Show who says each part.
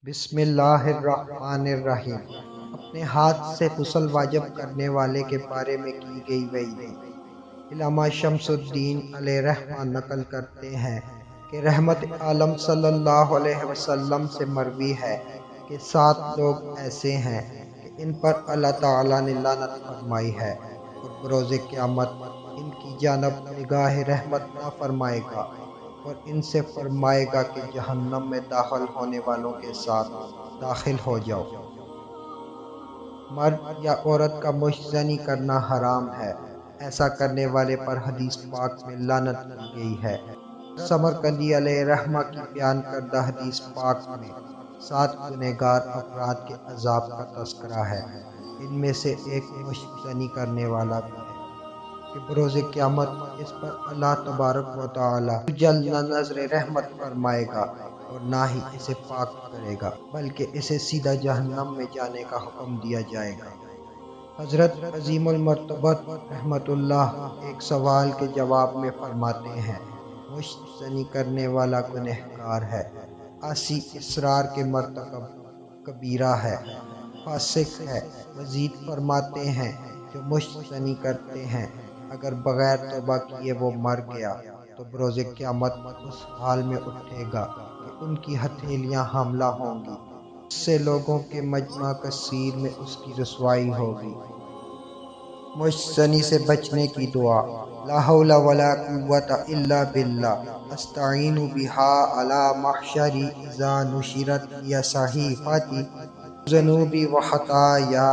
Speaker 1: بسم اللہ الرحمن الرحیم۔ اپنے ہاتھ سے غسل واجب کرنے والے کے بارے میں کی گئی وعیدیں۔ علامہ شمس الدین علیہ رحمہ نقل کرتے ہیں کہ رحمت عالم صلی اللہ علیہ وسلم سے مروی ہے کہ 7 لوگ ایسے ہیں کہ ان پر اللہ تعالیٰ نے لعنت فرمائی ہے اور بروز قیامت ان کی جانب نگاہ رحمت نہ فرمائے گا اور ان سے فرمائے گا کہ جہنم میں داخل ہونے والوں کے ساتھ داخل ہو جاؤ۔ مرد یا عورت کا مشت کرنا حرام ہے۔ ایسا کرنے والے پر حدیث پاک میں لعنت کی گئی ہے۔ سمرقندی علیہ رحمہ کی بیان کردہ حدیث پاک میں 7 گنہگار افراد کے عذاب کا تذکرہ ہے۔ ان میں سے ایک مشت کرنے والا بھی ہے کہ بروز قیامت اس پر اللہ تبارک و تعالیٰ جل نہ نظر رحمت فرمائے گا اور نہ ہی اسے پاک کرے گا بلکہ اسے سیدھا جہنم میں جانے کا حکم دیا جائے گا۔ حضرت عظیم المرتبت رحمت اللہ ایک سوال کے جواب میں فرماتے ہیں مشت کرنے والا گنہگار ہے، عاصی اسرار کے مرتکب کبیرہ ہے، فاسق ہے۔ مزید فرماتے ہیں جو مشت کرتے ہیں اگر بغیر توبہ کیے وہ مر گیا تو بروز قیامت اس حال میں اٹھے گا کہ ان کی ہتھیلیاں حاملہ ہوں گی، اس سے لوگوں کے مجمع کثیر میں اس کی رسوائی ہوگی۔ مشت سے بچنے کی دعا۔ لا حول ولا قوت الا باللہ استعین بہا علی محشری اذا نشرت لی صحیفتی ذنوبی و خطایا